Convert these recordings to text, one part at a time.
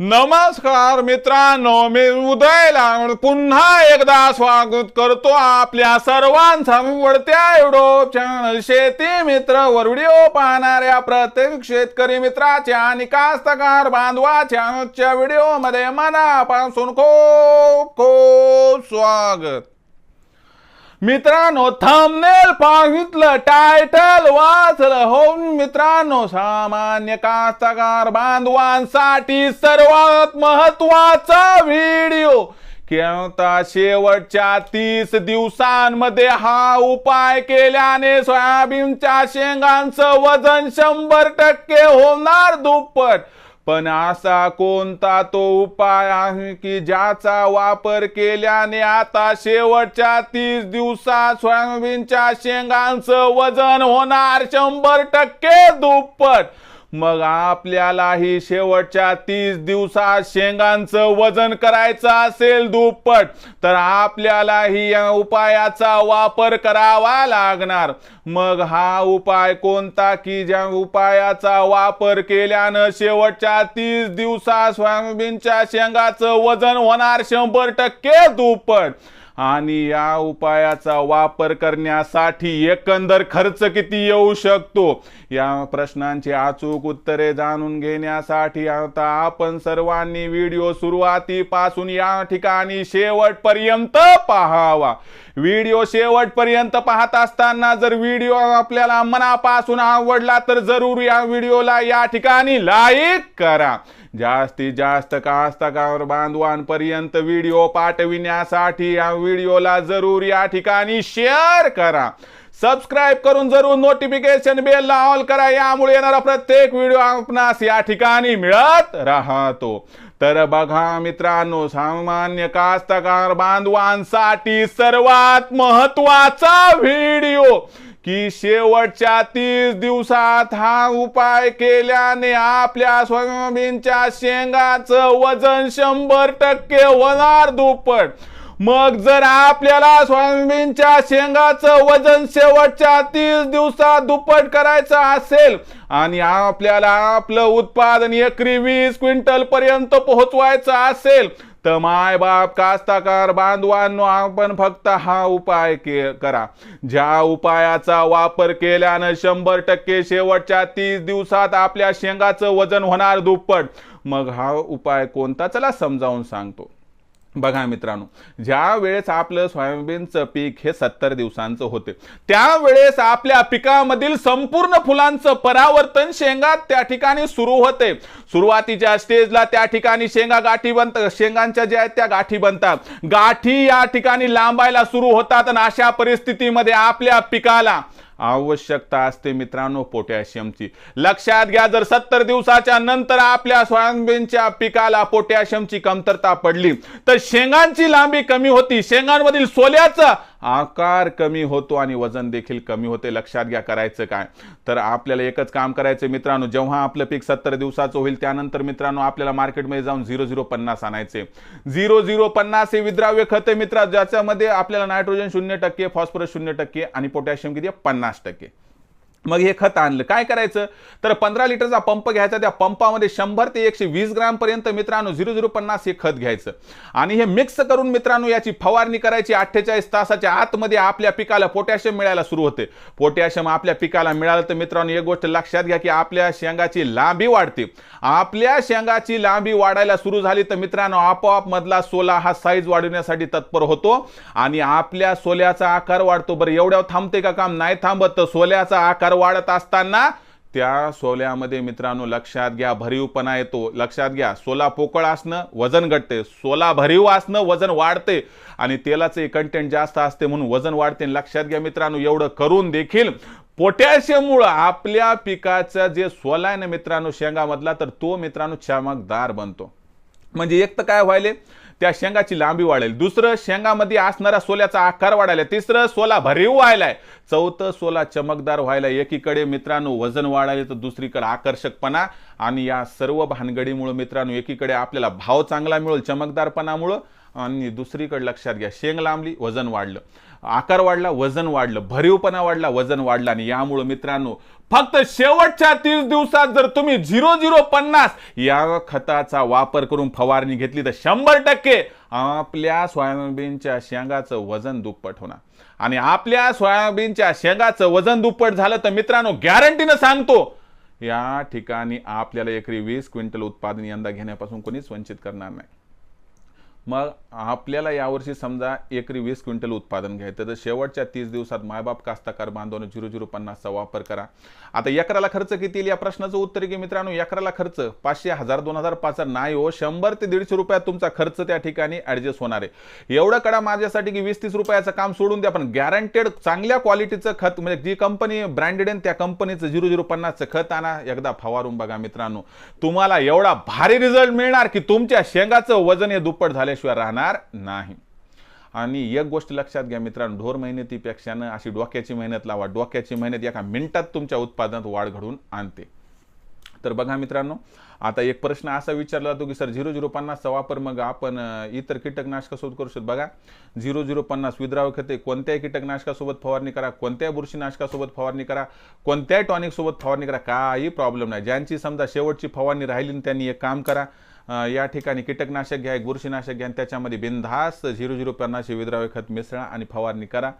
नमस्कार मित्रांनो, मी उदयला पुन्हा एकदा स्वागत करतो आपल्या सर्वांचा आवडत्या युट्यूब चॅनल शेती मित्र वर व्हिडिओ पाहणाऱ्या प्रत्येक शेतकरी मित्राच्या आणि कास्तकार बांधवाच्या आजच्या व्हिडिओ मध्ये मनापासून खूप खूप स्वागत। मित्रांनो, थंबनेल पाहितलं, टायटल वाचलं हो मित्रांनो, सामान्य कास्तकार बांधवांसाठी सर्वात महत्त्वाचा व्हिडिओ की आता शेवटच्या 30 दिवसांमध्ये हा उपाय केल्याने सोयाबीनच्या शेंगांचं वजन 100% होणार दुप्पट। पण असा कोणता तो उपाय आहे की ज्याचा वापर केल्याने आता शेवटच्या 30 दिवसात सोयाबीनच्या शेंगांचं वजन होणार 100% दुप्पट। मग आपल्यालाही शेवटच्या 30 दिवसात शेंगांचं वजन करायचं असेल दुप्पट, तर आपल्यालाही या उपायाचा वापर करावा लागणार। मग हा उपाय कोणता की ज्या उपायाचा वापर केल्यानं शेवटच्या 30 दिवसात सोयाबीनच्या शेंगाचं वजन होणार 100% दुप्पट। आणि या उपायाचा वापर करण्यासाठी एकंदर खर्च किती येऊ शकतो, या प्रश्नांची अचूक उत्तरे जाणून घेण्यासाठी आता आपण सर्वांनी व्हिडिओ सुरुवातीपासून या ठिकाणी शेवटपर्यंत पाहावा। व्हिडिओ शेवटपर्यंत पाहत असताना जर व्हिडिओ आपल्याला मनापासून आवडला तर जरूर या व्हिडिओला या ठिकाणी लाईक करा। जास्तीत जास्त कास्तकार बांधवांपर्यंत व्हिडिओ पाठविण्यासाठी या व्हिडिओला जरूर या ठिकाणी शेअर करा। सबस्क्राइब करून जरूर नोटिफिकेशन बेल ला ऑल करा, यामुळे येणारा प्रत्येक व्हिडिओ आपणास या ठिकाणी मिळत राहतो। तर बघा मित्रांनो, सामान्य कास्तकार बांधवांसाठी सर्वात महत्त्वाचा व्हिडिओ की शेवटच्या 30 दिवसात हा उपाय केल्याने आपल्या सोयाबीनच्या शेंगाचं वजन 100% होणार दुप्पट। मग जर आपल्याला सोयाबीनच्या शेंगाचं वजन शेवटच्या 30 दिवसात दुप्पट करायचं असेल आणि आपल्याला आपलं उत्पादन एकरी 20 क्विंटल पर्यंत पोहोचवायचं असेल तर माय बाप कास्तकार बांधवांनो, आपण फक्त हा उपाय करा। ज्या उपायाचा वापर केल्यानं 100% शेवटच्या 30 दिवसात आपल्या शेंगाचं वजन होणार दुप्पट। मग हा उपाय कोणता, चला समजावून सांगतो। बघा मित्रांनो, ज्या वेळेस आपलं सोयाबीनचं पीक हे 70 दिवसांचं होते, त्यावेळेस आपल्या पिकामधील संपूर्ण फुलांचं परावर्तन शेंगात त्या ठिकाणी सुरू होते। सुरुवातीच्या स्टेजला त्या ठिकाणी शेंगा गाठी बनतात, शेंगांच्या ज्या आहेत त्या गाठी बनतात, गाठी या ठिकाणी लांबायला सुरू होतात आणि अशा परिस्थितीमध्ये आपल्या पिकाला आवश्यकता असते मित्रांनो पोटॅशियमची। लक्षात घ्या, जर 70 दिवसाच्या नंतर आपल्या सोयाबीनच्या पिकाला पोटॅशियमची कमतरता पडली तर शेंगांची लांबी कमी होती, शेंगांमधील सोल्याचा आकार कमी होतो आणि वजन देखील कमी होते। लक्षात घ्या, करायचं काय तर आपल्याला एकच काम करायचं मित्रांनो, जेव्हा आपलं पीक 70 दिवसाचं होईल त्यानंतर मित्रांनो आपल्याला मार्केटमध्ये जाऊन 0050 आणायचे। 0050 हे विद्राव्य खत आहे मित्रा, ज्याच्यामध्ये आपल्याला नायट्रोजन 0%, फॉस्फरस 0% आणि पोटॅशियम किती 50%। मग हे खत आणलं, काय करायचं तर 15 लिटरचा पंप घ्यायचा, त्या पंपामध्ये 100 ते 120 ग्रॅम पर्यंत मित्रांनो 0050 हे खत घ्यायचं आणि हे मिक्स करून मित्रांनो याची फवारणी करायची। 48 तासाच्या आतमध्ये आपल्या पिकाला पोटॅशियम मिळायला सुरू होते। पोटॅशियम आपल्या पिकाला मिळालं तर मित्रांनो एक गोष्ट लक्षात घ्या की आपल्या शेंगाची लांबी वाढते। आपल्या शेंगाची लांबी वाढायला सुरू झाली तर मित्रांनो आपोआप मधला सोला हा साईज वाढवण्यासाठी तत्पर होतो आणि आपल्या सोल्याचा आकार वाढतो। बरं, एवढ्यावर थांबते का काम? नाही थांबत। तर सोल्याचा आकार वाढत असताना त्या सोल्यामध्ये मित्रांनो लक्षात घ्या भरीवपणा येतो। लक्षात घ्या, सोला पोकळ असणं वजन घटते, सोला भरीव असणं वजन वाढते आणि तेलाचे कंटेंट जास्त असते म्हणून वजन वाढते। लक्षात घ्या मित्रांनो, एवढं करून देखील पोटॅशियममुळे आपल्या पिकाचा जे सोला आहे ना मित्रांनो शेंगामधला, तर तो मित्रांनो चमकदार बनतो। म्हणजे एक तर काय व्हायले, त्या शेंगाची लांबी वाढेल, दुसरं शेंगामध्ये असणारा सोल्याचा आकार वाढायला, तिसरं सोला भरीव व्हायलाय, चौथं सोला चमकदार व्हायला। एकीकडे मित्रांनो वजन वाढायला तर दुसरीकडे आकर्षकपणा, आणि या सर्व भानगडीमुळे मित्रांनो एकीकडे आपल्याला भाव चांगला मिळेल चमकदारपणामुळे आणि दुसरीकडे लक्षात घ्या, शेंग लांबली वजन वाढलं, आकार वाढला वजन वाढलं, भरीवपणा वाढला वजन वाढलं. आणि यामुळे मित्रांनो फक्त शेवटच्या 30 दिवसात जर तुम्ही 0050 या खताचा वापर करून फवारणी घेतली तर 100% आपल्या सोयाबीनच्या शेंगाचं वजन दुप्पट होणार. आणि आपल्या सोयाबीनच्या शेंगाचं वजन दुप्पट झालं तर मित्रांनो गॅरंटीनं सांगतो या ठिकाणी आपल्याला एकरी 20 क्विंटल उत्पादन यंदा घेण्यापासून कोणीच वंचित करणार नाही. मग आपल्याला यावर्षी समजा एकरी 20 क्विंटल उत्पादन घ्यायचं तर शेवटच्या 30 दिवसात मायबाप कास्तकार बांधवांनो 0050चा वापर करा. आता एकराला खर्च किती येईल या प्रश्नाचं उत्तर की मित्रांनो एकराला खर्च 500, 1000, 2000, 5000 नाही हो, 100 ते 150 रुपयात तुमचा खर्च त्या ठिकाणी ऍडजस्ट होणार आहे. एवढं कडा माझ्यासाठी की 20-30 रुपयाचं काम सोडून द्या, पण गॅरंटेड चांगल्या क्वालिटीचं खत म्हणजे जी कंपनी ब्रँडेड आहे त्या कंपनीचं 0050चं खत आणा, एकदा फवारून बघा मित्रांनो, तुम्हाला एवढा भारी रिझल्ट मिळणार की तुमच्या शेंगाचं वजन हे दुप्पट झाल्याशिवाय राहणार नाही. आणि एक गोष्ट लक्षात घ्या मित्रांनो, ढोर मेहनतीपेक्षा अशी डोक्याची मेहनत लावा. डोक्याची मेहनत एका मिनिटात तुमच्या उत्पादनात वाढ घडवून आणते. तर बघा मित्रांनो, आता एक प्रश्न असा विचारला जातो की सर 0050चा वापर मग आपण इतर कीटकनाशकासोबत करू शकतो. बघा 0050 विद्राव्य खते कोणत्याही कीटकनाशकासोबत फवारणी करा, कोणत्याही बुरशीनाशकासोबत फवारणी करा, कोणत्याही टॉनिक सोबत फवारणी करा, काही प्रॉब्लेम नाही. ज्यांची समजा शेवटची फवारणी राहिली त्यांनी एक काम करा, या ठिकाणी कीटकनाशक घ्या, एक बुरशीनाशक घ्या, त्याच्यामध्ये बिनधास्त 0050 विद्राव्य खत मिसळा आणि फवारणी करा.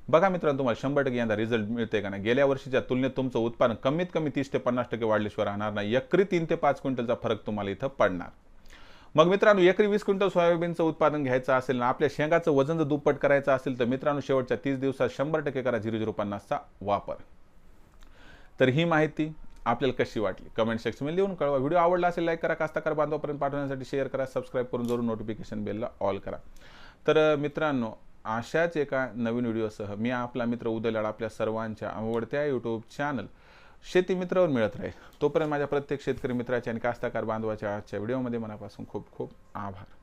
बघा मित्रांनो तुम्हाला 100% यंदा रिझल्ट मिळते का नाही. गेल्या वर्षीच्या तुलनेत तुमचं उत्पादन कमीत कमी 30 ते 50% वाढल्याशिवाय राहणार नाही. एकरी 3 ते 5 क्विंटलचा फरक तुम्हाला इथं पडणार. मग मित्रांनो एकरी 20 क्विंटल सोयाबीनचं उत्पादन घ्यायचं असेल ना, आपल्या शेंगाचं वजन जर दुप्पट करायचं असेल तर मित्रांनो शेवटच्या 30 दिवसात 100% करा 0050चा वापर. तर ही माहिती आपल्याला कशी वाटली कमेंट सेक्शनमध्ये लिहून कळवा. व्हिडिओ आवडला असेल लाईक करा, कास्तकार बांधवापर्यंत पाठवण्यासाठी शेअर करा, सबस्क्राईब करून जरूर नोटिफिकेशन बेलला ऑल करा. तर मित्रांनो अशाच एका नवीन व्हिडिओसह मी आपला मित्र उदय लाड आपल्या सर्वांच्या आवडत्या यूट्यूब चॅनल शेती मित्रावर मिळत राहील. तोपर्यंत माझ्या प्रत्येक शेतकरी मित्राच्या आणि कास्तकार बांधवाच्या आजच्या व्हिडिओमध्ये मनापासून खूप खूप आभार.